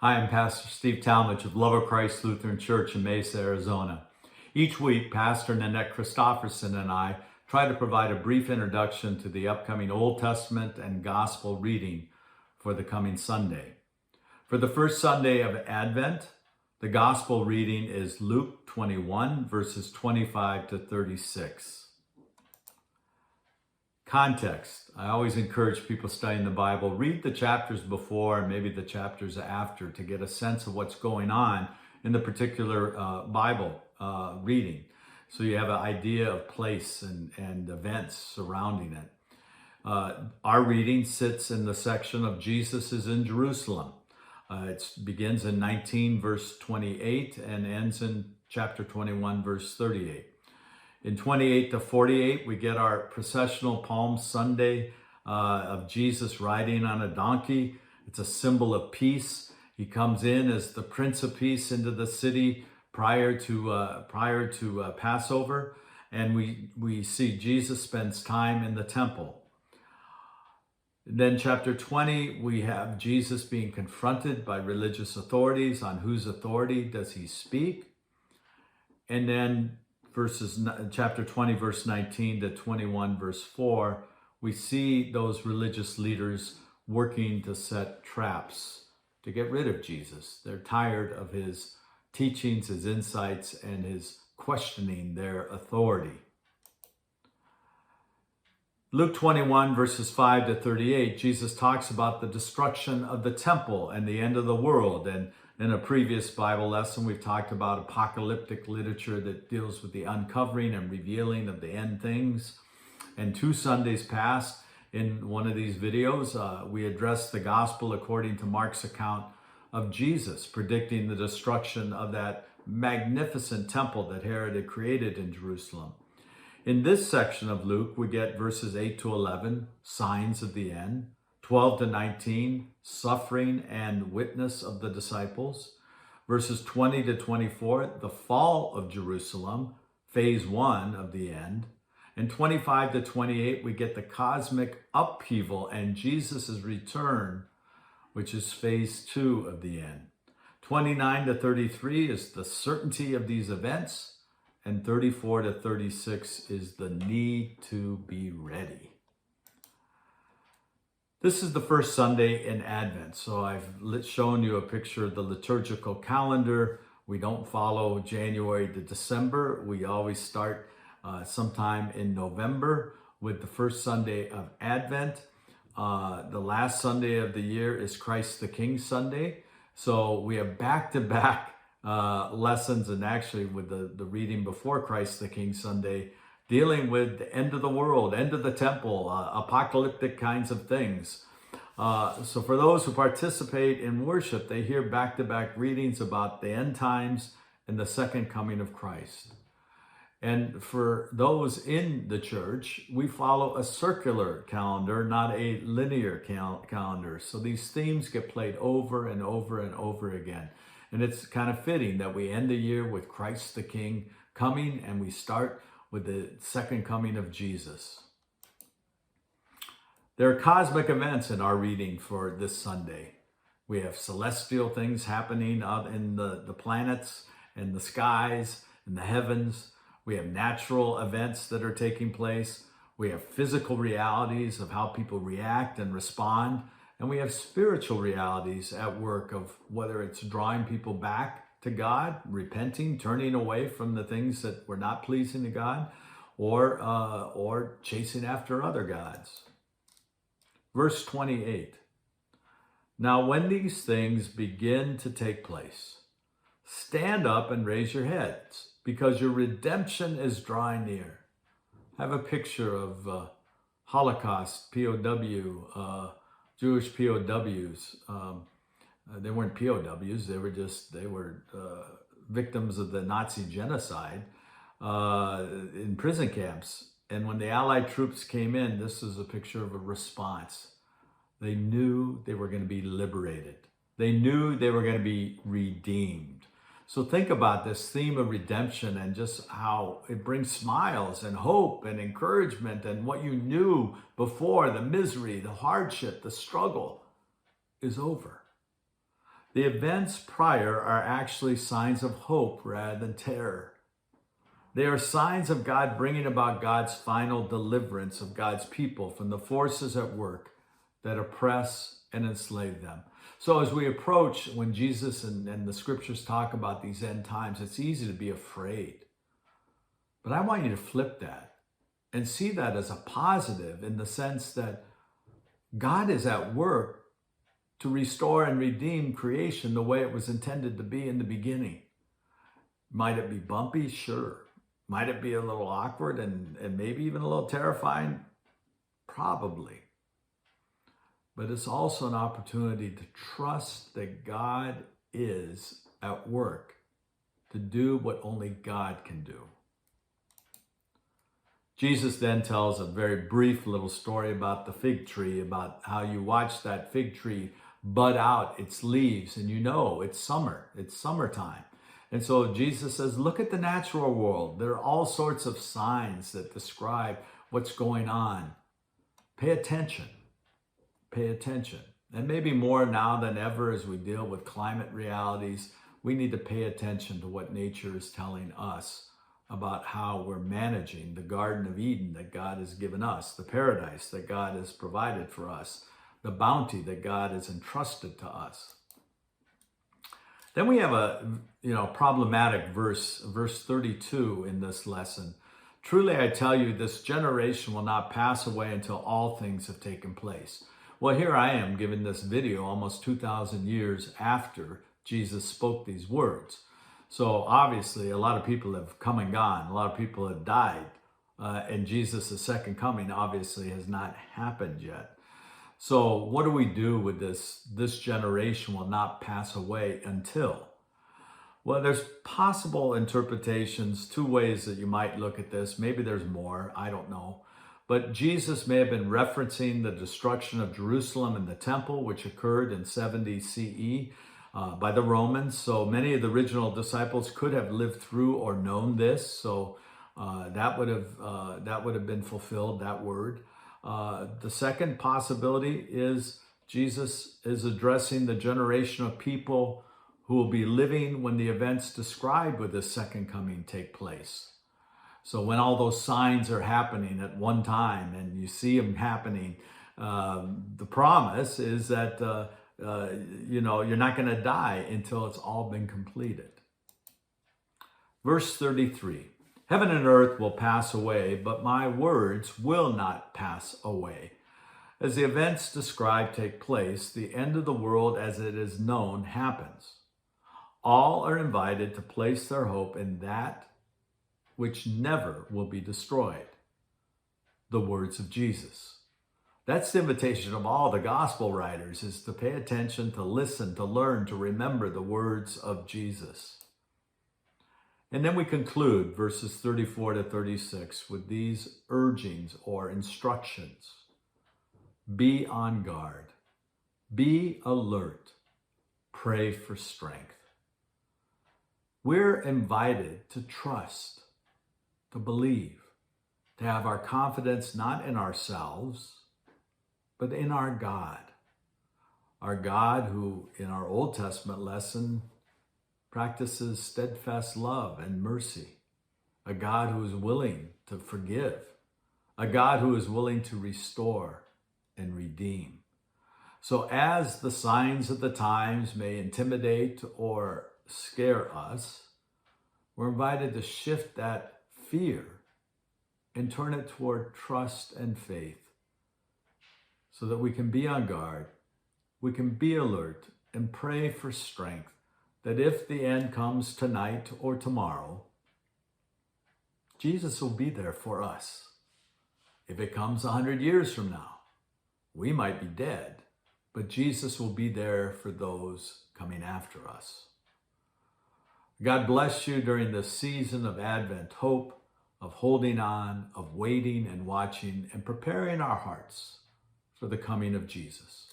Hi, I'm Pastor Steve Talmage of Love of Christ Lutheran Church in Mesa, Arizona. Each week, Pastor Nanette Christofferson and I try to provide a brief introduction to the upcoming Old Testament and Gospel reading for the coming Sunday. For the first Sunday of Advent, the Gospel reading is Luke 21, verses 25 to 36. Context. I always encourage people studying the Bible, read the chapters before and maybe the chapters after to get a sense of what's going on in the particular Bible reading. So you have an idea of place and events surrounding it. Our reading sits in the section of Jesus is in Jerusalem. It begins in 19 verse 28 and ends in chapter 21 verse 38. In 28 to 48, we get our processional Palm Sunday of Jesus riding on a donkey. It's a symbol of peace. He comes in as the Prince of Peace into the city prior to Passover, and we see Jesus spends time in the temple. Then chapter 20, we have Jesus being confronted by religious authorities. On whose authority does he speak? And then chapter 20, verse 19 to 21, verse 4, we see those religious leaders working to set traps to get rid of Jesus. They're tired of his teachings, his insights, and his questioning their authority. Luke 21, verses 5 to 38, Jesus talks about the destruction of the temple and the end of the world. And in a previous Bible lesson, we've talked about apocalyptic literature that deals with the uncovering and revealing of the end things. And 2 Sundays past, in one of these videos, we addressed the gospel according to Mark's account of Jesus, predicting the destruction of that magnificent temple that Herod had created in Jerusalem. In this section of Luke, we get verses 8 to 11, signs of the end, 12 to 19, suffering and witness of the disciples, verses 20 to 24, the fall of Jerusalem, phase 1 of the end, and 25 to 28, we get the cosmic upheaval and Jesus' return, which is phase 2 of the end. 29 to 33 is the certainty of these events, and 34 to 36 is the need to be ready. This is the first Sunday in Advent, so I've shown you a picture of the liturgical calendar. We don't follow January to December. We always start sometime in November with the first Sunday of Advent. The last Sunday of the year is Christ the King Sunday. So we have back-to-back lessons, and actually with the reading before Christ the King Sunday, dealing with the end of the world, end of the temple, apocalyptic kinds of things. So for those who participate in worship, they hear back-to-back readings about the end times and the second coming of Christ. And for those in the church, we follow a circular calendar, not a linear calendar. So these themes get played over and over and over again. And it's kind of fitting that we end the year with Christ the King coming, and we start with the second coming of Jesus. There are cosmic events in our reading for this Sunday. We have celestial things happening out in the planets and the skies and the heavens. We have natural events that are taking place. We have physical realities of how people react and respond. And we have spiritual realities at work of whether it's drawing people back to God, repenting, turning away from the things that were not pleasing to God, or chasing after other gods. Verse 28. Now when these things begin to take place, stand up and raise your heads, because your redemption is drawing near. I have a picture of Holocaust POW, Jewish POWs. They weren't POWs, they were victims of the Nazi genocide in prison camps. And when the Allied troops came in, this is a picture of a response. They knew they were going to be liberated. They knew they were going to be redeemed. So think about this theme of redemption and just how it brings smiles and hope and encouragement, and what you knew before, the misery, the hardship, the struggle is over. The events prior are actually signs of hope rather than terror. They are signs of God bringing about God's final deliverance of God's people from the forces at work that oppress and enslave them. So as we approach, when Jesus and the scriptures talk about these end times, it's easy to be afraid. But I want you to flip that and see that as a positive, in the sense that God is at work to restore and redeem creation the way it was intended to be in the beginning. Might it be bumpy? Sure. Might it be a little awkward and maybe even a little terrifying? Probably. But it's also an opportunity to trust that God is at work to do what only God can do. Jesus then tells a very brief little story about the fig tree, about how you watch that fig tree bud out its leaves, and you know it's summertime. And so Jesus says, look at the natural world. There are all sorts of signs that describe what's going on. Pay attention. Pay attention. And maybe more now than ever, as we deal with climate realities, we need to pay attention to what nature is telling us about how we're managing the Garden of Eden that God has given us, the paradise that God has provided for us, the bounty that God has entrusted to us. Then we have a problematic verse 32 in this lesson. Truly I tell you, this generation will not pass away until all things have taken place. Well, here I am giving this video almost 2,000 years after Jesus spoke these words. So obviously a lot of people have come and gone. A lot of people have died. And Jesus' second coming obviously has not happened yet. So what do we do with this? This generation will not pass away until. Well, there's possible interpretations, two ways that you might look at this. Maybe there's more, I don't know. But Jesus may have been referencing the destruction of Jerusalem and the temple, which occurred in 70 CE by the Romans. So many of the original disciples could have lived through or known this. So that would have been fulfilled, that word. The second possibility is Jesus is addressing the generation of people who will be living when the events described with the second coming take place. So when all those signs are happening at one time and you see them happening, the promise is that you're not going to die until it's all been completed. Verse 33. Heaven and earth will pass away, but my words will not pass away. As the events described take place, the end of the world as it is known happens. All are invited to place their hope in that which never will be destroyed, the words of Jesus. That's the invitation of all the gospel writers, is to pay attention, to listen, to learn, to remember the words of Jesus. And then we conclude verses 34 to 36 with these urgings or instructions. Be on guard. Be alert. Pray for strength. We're invited to trust, to believe, to have our confidence not in ourselves, but in our God. Our God who, in our Old Testament lesson, practices steadfast love and mercy. A God who is willing to forgive. A God who is willing to restore and redeem. So as the signs of the times may intimidate or scare us, we're invited to shift that fear and turn it toward trust and faith so that we can be on guard, we can be alert and pray for strength, that if the end comes tonight or tomorrow, Jesus will be there for us. If it comes 100 years from now, we might be dead, but Jesus will be there for those coming after us. God bless you during this season of Advent hope, of holding on, of waiting and watching and preparing our hearts for the coming of Jesus.